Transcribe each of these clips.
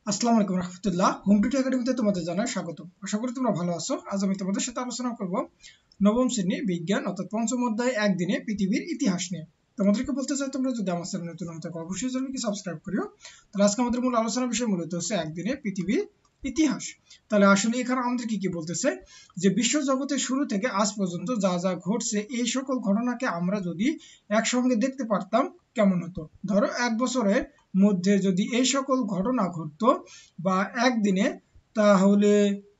আসসালামু আলাইকুম রহমতুল্লাহ। হোম টুটু একাডেমিতে তোমাদের জানাই স্বাগত। আশা করি তোমরা ভালো আছো। আজ আমি তোমাদের সাথে আলোচনা করব নবম শ্রেণী বিজ্ঞান অর্থাৎ পঞ্চম অধ্যায় একদিনে পৃথিবীর ইতিহাস নিয়ে। তোমাদেরকে বলতে চাই, তোমরা যদি আমার চ্যানেলে নতুন হতে অবশ্যই চ্যানেলকে সাবস্ক্রাইব করিও। তাহলে আজকে আমাদের মূল আলোচনার বিষয় মূলত হচ্ছে একদিনে পৃথিবীর ইতিহাস। তাহলে আসলে এখানে আমাদের কি বলতেছে, যে বিশ্ব জগতের শুরু থেকে আজ পর্যন্ত যা যা ঘটছে এই সকল ঘটনাকে আমরা যদি একসঙ্গে দেখতে পারতাম কেমন হতো। ধরো এক বছরের মধ্যে যদি এই সকল ঘটনা ঘটতো বা একদিনে, তাহলে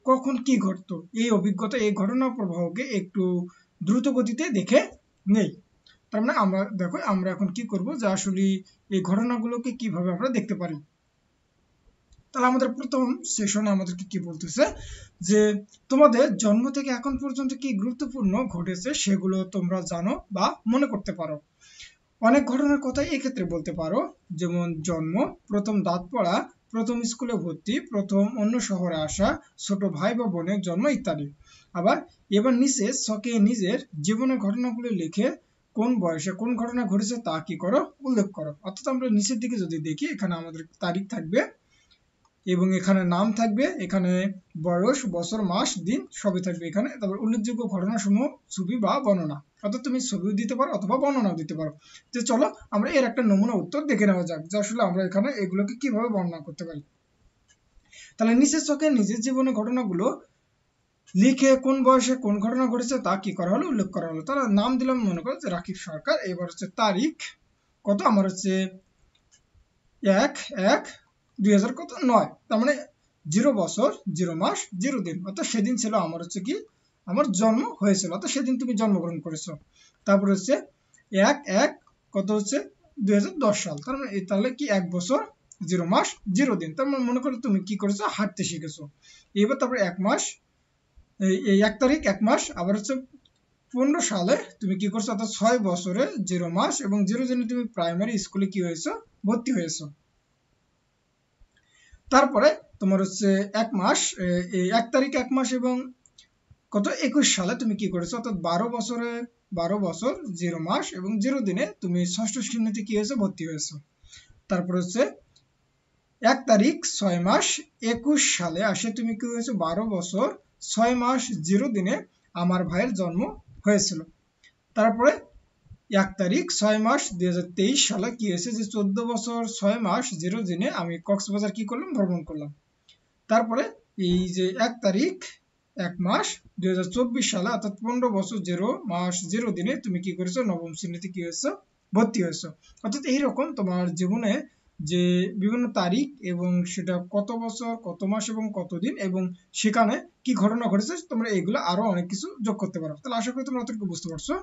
কখন কি ঘটতো এই অভিজ্ঞতা, এই ঘটনা প্রবাহকে একটু দ্রুত গতিতে দেখে নেই। তার মানে আমরা দেখো, আমরা এখন কি করব, যে আসলে এই ঘটনাগুলোকে কিভাবে আমরা দেখতে পারি। তাহলে আমাদের প্রথম সেশনে আমাদেরকে কি বলতেছে, যে তোমাদের জন্ম থেকে এখন পর্যন্ত কি গুরুত্বপূর্ণ ঘটেছে সেগুলো তোমরা জানো বা মনে করতে পারো। অনেক ঘটনার কথা এক্ষেত্রে বলতে পারো, যেমন জন্ম, প্রথম দাঁত পড়া, প্রথম স্কুলে ভর্তি, প্রথম অন্য শহরে আসা, ছোট ভাই বা বোনের জন্ম ইত্যাদি। আবার এবার নিচে ছকে নিজের জীবনের ঘটনাগুলো লিখে কোন বয়সে কোন ঘটনা ঘটেছে তা কি করো উল্লেখ করো। অর্থাৎ আমরা নিচের দিকে যদি দেখি, এখানে আমাদের তারিখ থাকবে এবং এখানে নাম থাকবে, এখানে বয়স, বছর, মাস, দিন সবই থাকবে এখানে। তারপর উল্লেখযোগ্য ঘটনাসমূহ ছবি বা বর্ণনা, অর্থাৎ তুমি ছবিও দিতে পারো অথবা বর্ণনাও দিতে পারো। তো চলো আমরা এর একটা নমুনা উত্তর দেখে নেওয়া যাক, যে আসলে আমরা এখানে এগুলোকে কিভাবে বর্ণনা করতে পারি। তাহলে নিচের ছকে নিজের জীবনের ঘটনাগুলো লিখে কোন বয়সে কোন ঘটনা ঘটেছে তা কি করা হলো উল্লেখ করা হলো। তাহলে নাম দিলাম মনে করো যে রাকিব সরকার। এবার হচ্ছে তারিখ কত, আমার হচ্ছে 1/1/2009। তার মানে 0 বছর, 0 মাস, 0 দিন, অর্থাৎ সেদিন ছিল আমার হচ্ছে কি আমার জন্ম হয়েছিল, অর্থাৎ সেদিন তুমি জন্মগ্রহণ করেছো। তারপর হচ্ছে 1/1 কত হচ্ছে 2010 সাল। তার মানে তাহলে কি 1 বছর, 0 মাস, 0 দিন। তার মানে মনে করো তুমি কি করেছো, হাঁটতে শিখেছো। এবার তারপরে 1 মাস, এই 1 তারিখ 1 মাস, আবার হচ্ছে 15 সালে তুমি কি করছো, অর্থাৎ 6 বছরে 0 মাস এবং 0 দিনে তুমি প্রাইমারি স্কুলে কি হয়েছো, ভর্তি হয়েছো। তারপরে তোমার হচ্ছে 1 মাস, এই 1 তারিখ 1 মাস এবং কত 21 সালে তুমি কি করেছো, অর্থাৎ 12 বছরে 12 বছর 0 মাস এবং 0 দিনে তুমি ষষ্ঠ শ্রেণীতে কি হয়েছে, ভর্তি হয়েছো। তারপর হচ্ছে 1 তারিখ 6 মাস 21 সালে আসে তুমি কি হয়েছে, 12 বছর 6 মাস 0 দিনে আমার ভাইয়ের জন্ম হয়েছিল। তারপরে 1 তারিখ 6 মাস 2023 সালে কি হয়েছে, যে 14 বছর 6 মাস 0 দিনে আমি কক্সবাজার কি করলাম, ভ্রমণ করলাম। তারপরে এই যে 1 তারিখ 1 মাস 2024 সালে, অর্থাৎ 15 বছর 0 মাস 0 দিনে তুমি কি করেছো, নবম শ্রেণীতে কি হয়েছো, ভর্তি হয়েছো। অর্থাৎ এইরকম তোমার জীবনে যে বিভিন্ন তারিখ এবং সেটা কত বছর, কত মাস এবং কত দিন এবং সেখানে কি ঘটনা ঘটেছে, তোমরা এগুলো আরো অনেক কিছু যোগ করতে পারো। তাহলে আশা করি তোমরা অতটুকু বুঝতে পারছো।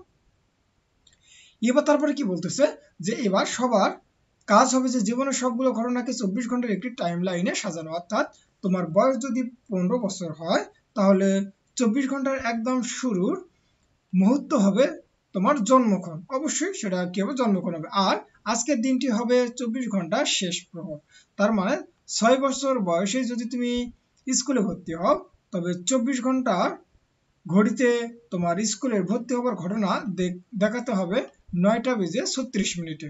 এবার তারপরে কি বলতেছে, যে এবার সবার কাজ হবে যে জীবনের সবগুলো ঘটনাকে 24 ঘন্টার একটি টাইম লাইনে সাজানো। অর্থাৎ তোমার বয়স যদি 15 বছর হয়, তাহলে 24 ঘন্টার একদম শুরুর মুহূর্ত হবে তোমার জন্মক্ষণ, অবশ্যই সেটা কি হবে, জন্মক্ষণ হবে। আর আজকের দিনটি হবে 24 ঘন্টার শেষ প্রহর। তার মানে 6 বছর বয়সে যদি তুমি স্কুলে ভর্তি হও, তবে 24 ঘন্টার ঘড়িতে তোমার স্কুলের ভর্তি হবার ঘটনা দেখাতে হবে 9:36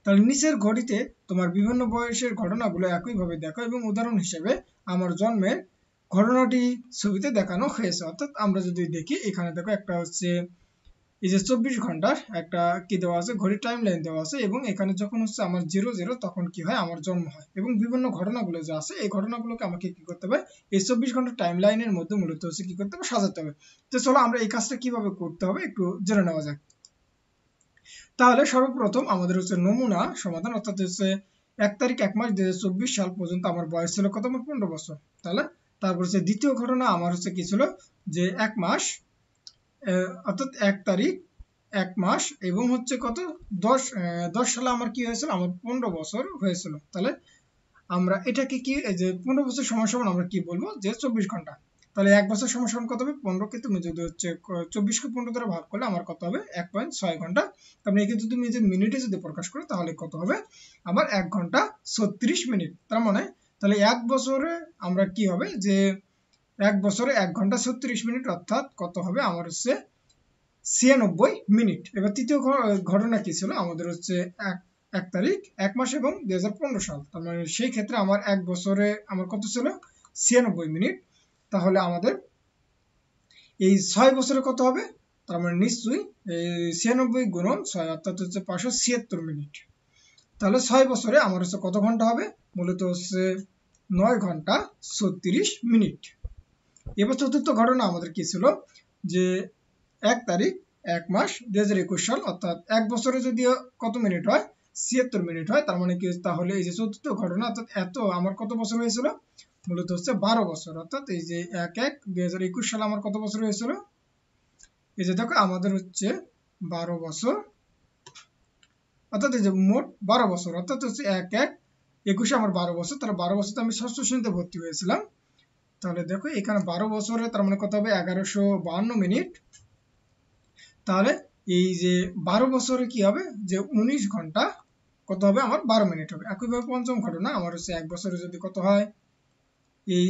তাহলে নিচের ঘড়িতে তোমার বিভিন্ন বয়সের ঘটনাগুলো একইভাবে দেখো এবং উদাহরণ হিসেবে আমার জন্মের ঘটনাটি ছবিতে দেখানো হয়েছে। অর্থাৎ আমরা যদি দেখি, এখানে দেখো একটা হচ্ছে এই যে 24 ঘন্টার একটা কি দেওয়া আছে, ঘড়ির টাইম লাইন দেওয়া আছে এবং এখানে যখন হচ্ছে আমার 00 তখন কি হয়, আমার জন্ম হয় এবং বিভিন্ন ঘটনাগুলো যে আছে এই ঘটনাগুলোকে আমাকে কি করতে হবে, এই 24 ঘন্টার টাইম লাইনের মধ্যে মূলত হচ্ছে কি করতে হবে, সাজাতে হবে। তো চলো আমরা এই কাজটা কিভাবে করতে হবে একটু জেনে নেওয়া যাক। তাহলে সর্বপ্রথম আমাদের হচ্ছে নমুনা সমাধান, অর্থাৎ হচ্ছে 1 তারিখ 1 মাস 2024 সাল পর্যন্ত আমার বয়স ছিল কত, আমার 15 বছর। তাহলে তারপর হচ্ছে দ্বিতীয় ঘটনা আমার হচ্ছে কি ছিল, যে 1 মাস, অর্থাৎ 1 তারিখ 1 মাস এবং হচ্ছে কত 10 সালে আমার কি হয়েছিল, আমার 15 বছর হয়েছিল। তাহলে আমরা এটাকে কি, এই যে 15 বছর সমান সমান আমরা কি বলবো, যে 24 ঘন্টা। তাহলে 1 বছর সমান সমান কত হবে, 15 কে তুমি যদি হচ্ছে 24 কে 15 দ্বারা ভাগ করলে আমার কত হবে, 1.6 ঘন্টা। তারপরে একে যদি তুমি যে মিনিটে যদি প্রকাশ করো তাহলে কত হবে, আমার 1 ঘন্টা 36 মিনিট। তার মানে তাহলে 1 বছরে আমরা কি হবে, যে 1 বছরে 1 ঘন্টা 36 মিনিট, অর্থাৎ কত হবে আমার হচ্ছে 96 মিনিট। এবার তৃতীয় ঘটনা কি ছিল, আমাদের হচ্ছে 1 তারিখ 1 মাস এবং 2015 সাল, তার মানে সেই ক্ষেত্রে আমার 1 বছরে আমার কত ছিল 96 মিনিট। তাহলে আমাদের এই 6 বছরে কত হবে, তার মানে নিশ্চয়ই 96 গুণন 6 অর্থাৎ হচ্ছে 576 মিনিট। তাহলে 6 বছরে আমার হচ্ছে কত ঘন্টা হবে, মূলত হচ্ছে 9 ঘন্টা 36 মিনিট। এবার চতুর্থ ঘটনা আমাদের কি ছিল, যে 1 তারিখ 1 মাস 2021 সাল, অর্থাৎ 1 বছরে যদি কত মিনিট হয় 76 মিনিট হয়, তার মানে কি, তাহলে এই যে চতুর্থ ঘটনা অর্থাৎ এত আমার কত বছর হয়েছিল, মূলত হচ্ছে 12 বছর। অর্থাৎ এই যে 1/1/2021 সালে আমার কত বছর হয়েছিল, এই যে দেখো আমাদের হচ্ছে 12 বছর, অর্থাৎ এই যে মোট 12 বছর, অর্থাৎ হচ্ছে 1/1/21 আমার 12 বছর, তাহলে 12 বছর আমি ষষ্ঠ শ্রেণীতে ভর্তি হয়েছিলাম। তাহলে দেখো এখানে 12 বছরে তার মানে কত হবে 1152 মিনিট। তাহলে এই যে 12 বছরে কি হবে, যে 19 ঘন্টা কত হবে আমার 12 মিনিট হবে। একইভাবে পঞ্চম ঘটনা আমার হচ্ছে 1 বছরে যদি কত হয় এই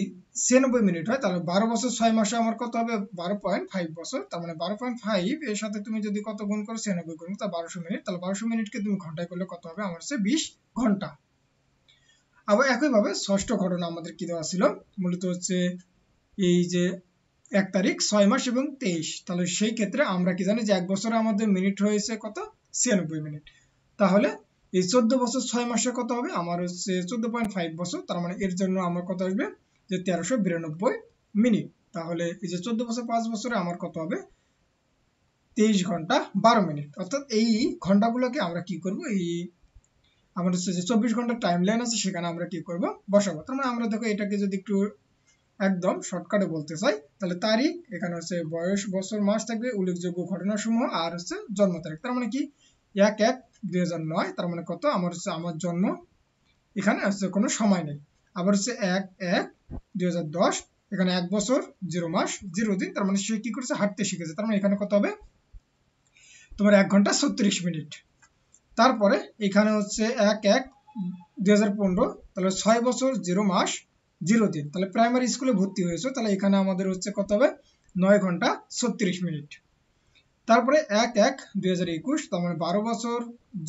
96 মিনিট হয়, তাহলে 12 বছর 6 মাসে আমার কত হবে 12.5 বছর, তার মানে 12.5 এর সাথে তুমি যদি কত গুণ করো 96 গুণ, তা 1200 মিনিট, তাহলে 1200 মিনিটকে তুমি ঘন্টায় করলে কত হবে আমার হচ্ছে 20 ঘন্টা। আবার একইভাবে ষষ্ঠ ঘটনা আমাদের কি দেওয়া ছিল, মূলত হচ্ছে এই যে 1 তারিখ 6 মাস এবং 23, তাহলে সেই ক্ষেত্রে আমরা কি জানি যে 1 বছরে আমাদের মিনিট হয়েছে কত 96 মিনিট। তাহলে এই 14 বছর 6 মাসে কত হবে আমার হচ্ছে 14.5 বছর, তার মানে এর জন্য আমার কত আসবে যে 1392 মিনিট। তাহলে এই যে 14 বছর 5 বছরে আমার কত হবে 23 ঘন্টা 12 মিনিট। অর্থাৎ এই ঘন্টাগুলোকে আমরা কি করব, এই আমাদের হচ্ছে যে 24 ঘন্টা টাইম লাইন আছে সেখানে আমরা কি করব বসাবো। তার মানে আমরা দেখো এটাকে যদি একটু একদম শর্টকাটে বলতে চাই, তাহলে তারিখ এখানে হচ্ছে বয়স বছর মাস থাকবে, উল্লেখযোগ্য ঘটনাসমূহ, আর হচ্ছে জন্ম তারিখ। তার মানে কি 1/1/2009, তার মানে কত আমার হচ্ছে আমার জন্ম, এখানে হচ্ছে কোনো সময় নেই। আবার হচ্ছে 1/1/2010, এখানে 1 বছর 0 মাস 0 দিন, তার মানে সে কি করেছে হাঁটতে শিখেছে, তার মানে এখানে কত হবে তোমার 1 ঘন্টা 36 মিনিট। তারপরে এখানে হচ্ছে 1/1/2015, তাহলে 6 বছর 0 মাস 0 দিন, তাহলে প্রাইমারি স্কুলে ভর্তি হয়েছে, তাহলে এখানে আমাদের হচ্ছে কত হবে 9 ঘন্টা 36 মিনিট। তারপরে 1/1/2021, তার মানে 12 বছর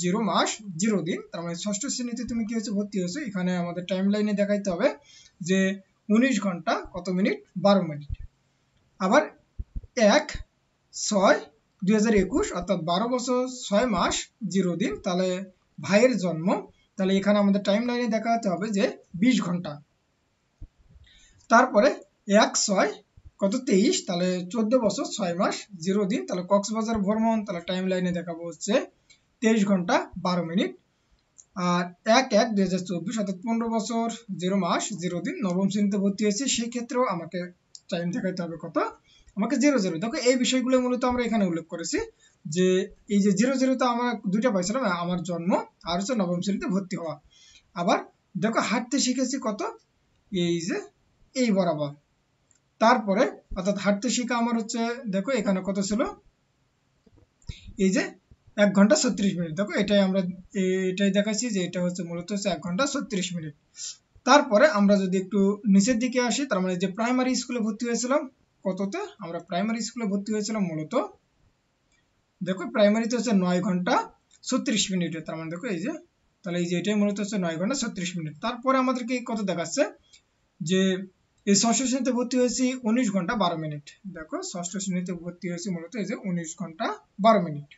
0 মাস 0 দিন, তার মানে ষষ্ঠ শ্রেণীতে তুমি কি হচ্ছে ভর্তি হয়েছো, এখানে আমাদের টাইম লাইনে দেখাইতে হবে যে 19 ঘন্টা কত মিনিট 12 মিনিট। আবার 1/6/2021, অর্থাৎ 12 বছর 6 মাস 0 দিন, তাহলে ভাইয়ের জন্ম, তাহলে এখানে আমাদের টাইম লাইনে দেখাতে হবে যে 20 ঘন্টা। তারপরে 1/6 কত 23, তাহলে 14 বছর 6 মাস 0 দিন, তাহলে কক্সবাজার ভ্রমণ, তাহলে টাইম লাইনে দেখাবো হচ্ছে 23 ঘন্টা 12 মিনিট। আর 1/1/2024, অর্থাৎ 15 বছর 0 মাস 0 দিন, নবম শ্রেণীতে ভর্তি হয়েছে, সেই ক্ষেত্রেও আমাকে টাইম দেখাতে হবে কত আমাকে 00। দেখো এই বিষয়গুলো মূলত আমরা এখানে উল্লেখ করেছি, যে এই যে 00 তে আমরা দুইটা পাইছিলাম, আমার জন্ম আর হচ্ছে নবম শ্রেণীতে ভর্তি হওয়া। আবার দেখো হাঁটতে শিখেছি কত এই যে এই বরাবর। তারপরে অর্থাৎ হাঁটতে শিখা আমার হচ্ছে দেখো এখানে কত ছিল এই যে 1 ঘন্টা 36 মিনিট। দেখো এটাই আমরা এটাই দেখাচ্ছি যে এটা হচ্ছে মূলত হচ্ছে 1 ঘন্টা 36 মিনিট। তারপরে আমরা যদি একটু নিচের দিকে আসি, তার মানে যে প্রাইমারি স্কুলে ভর্তি হয়েছিলাম কততে, আমরা প্রাইমারি স্কুলে ভর্তি হয়েছিলাম মূলত দেখো প্রাইমারিতে হচ্ছে 9 ঘন্টা 36 মিনিটে, তার মানে দেখো এই যে, তাহলে এই যে এটাই মূলত হচ্ছে 9 ঘন্টা 36 মিনিট। তারপরে আমাদেরকে কত দেখাচ্ছে যে এই ষষ্ঠ শ্রেণীতে ভর্তি হয়েছি 19 ঘন্টা 12 মিনিট। দেখো ষষ্ঠ শ্রেণীতে ভর্তি হয়েছি মূলত এই যে 19 ঘন্টা 12 মিনিট।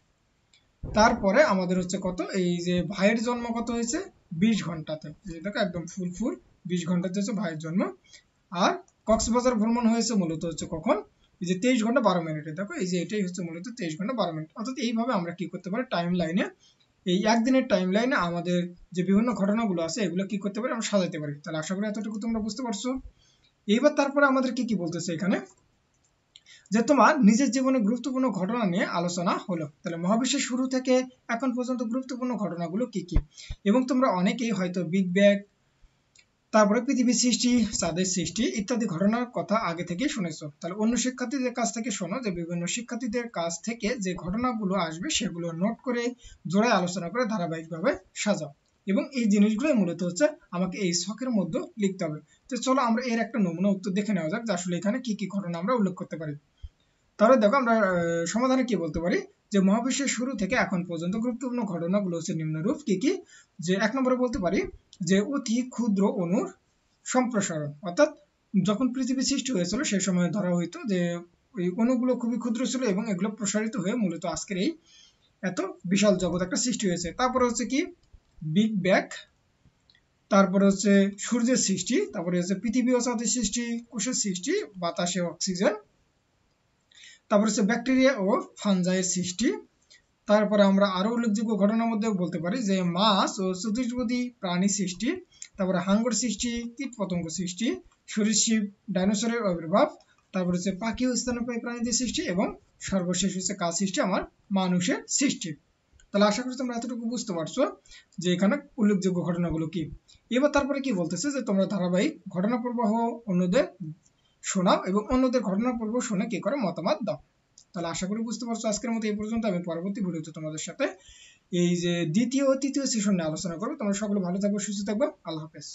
তারপরে আমাদের হচ্ছে কত এই যে ভাইয়ের জন্ম কত হয়েছে 20 ঘন্টাতে, দেখো একদম ফুল 20 ঘন্টাতে হচ্ছে ভাইয়ের জন্ম। আর কক্সবাজার ভ্রমণ হয়েছে মূলত হচ্ছে কখন এই যে 23 ঘন্টা 12 মিনিটে। দেখো এই যে এটাই হচ্ছে মূলত 23 ঘন্টা 12 মিনিট। অর্থাৎ এইভাবে আমরা কি করতে পারি টাইম লাইনে, এই একদিনের টাইম লাইনে আমাদের যে বিভিন্ন ঘটনাগুলো আছে এগুলো কি করতে পারি আমরা সাজাতে পারি। তাহলে আশা করি এতটুকু তোমরা বুঝতে পারছো। এইবার তারপরে আমাদের কি বলতেছে এখানে, যে তোমার নিজের জীবনে গুরুত্বপূর্ণ ঘটনা নিয়ে আলোচনা হলো। তাহলে মহাবিশ্বের শুরু থেকে এখন পর্যন্ত গুরুত্বপূর্ণ ঘটনাগুলো কি কি, এবং তোমরা অনেকেই হয়তো বিগ ব্যাং, তারপরে পৃথিবীর সৃষ্টি, চাঁদের সৃষ্টি ইত্যাদি ঘটনার কথা আগে থেকে শুনেছো। তাহলে অন্য শিক্ষার্থীদের কাছ থেকে শোনো, যে বিভিন্ন শিক্ষার্থীদের কাছ থেকে যে ঘটনাগুলো আসবে সেগুলো নোট করে জোড়ায় আলোচনা করে ধারাবাহিকভাবে সাজাও, এবং এই জিনিসগুলোই মূলত হচ্ছে আমাকে এই ছকের মধ্যে লিখতে হবে। তো চলো আমরা এর একটা নমুনা উত্তর দেখে নেওয়া যাক যে আসলে এখানে কি কি ঘটনা আমরা উল্লেখ করতে পারি। তাহলে দেখো আমরা সমাধানে কি বলতে পারি যে মহাবিশ্বের শুরু থেকে এখন পর্যন্ত গুরুত্বপূর্ণ ঘটনাগুলো হচ্ছে নিম্নরূপ। কি কি? যে এক নম্বরে বলতে পারি যে অতি ক্ষুদ্র অণুর সম্প্রসারণ, অর্থাৎ যখন পৃথিবী সৃষ্টি হয়েছিল সেই সময় ধরা হইতো যে ওই অণুগুলো খুবই ক্ষুদ্র ছিল এবং এগুলো প্রসারিত হয়ে মূলত আজকের এই এত বিশাল জগৎ একটা সৃষ্টি হয়েছে। তারপরে হচ্ছে কি বিগ ব্যাং, তারপরে হচ্ছে সূর্যের সৃষ্টি, তারপরে হচ্ছে পৃথিবী ও চাঁদের সৃষ্টি, কোষের সৃষ্টি, বাতাসে অক্সিজেন, তারপরে হচ্ছে ব্যাকটেরিয়া ও ফাঞ্জাইয়ের সৃষ্টি। তারপরে আমরা আরো উল্লেখযোগ্য ঘটনার মধ্যে বলতে পারি যে মাছ ও চতুষ্পদী প্রাণী সৃষ্টি, তারপরে হাঙ্গর সৃষ্টি, কীট পতঙ্গ সৃষ্টি, সরীসৃপ ডাইনোসরের আবির্ভাব, তারপরে হচ্ছে পাখি ও স্তন্যপায়ী প্রাণীদের সৃষ্টি এবং সর্বশেষ হচ্ছে কাজ সৃষ্টি আমার মানুষের সৃষ্টি। তাহলে আশা করি তোমরা এতটুকু বুঝতে পারছো যে এখানে উল্লেখযোগ্য ঘটনাগুলো কি। এবার তারপরে কি বলতেছে যে তোমরা ধারাবাহিক ঘটনা প্রবাহ অন্যদের শোনাও এবং অন্যদের ঘটনা প্রবাহ শুনে কি করে মতামত দাও। তাহলে আশা করি বুঝতে পারছো। আজকের মতো এই পর্যন্ত। আমি পরবর্তী ভিডিওতে তোমাদের সাথে এই যে দ্বিতীয় ও তৃতীয় সেশন নিয়ে আলোচনা করবো। তোমরা সকলে ভালো থাকবে, সুস্থ থাকবে। আল্লাহ হাফেজ।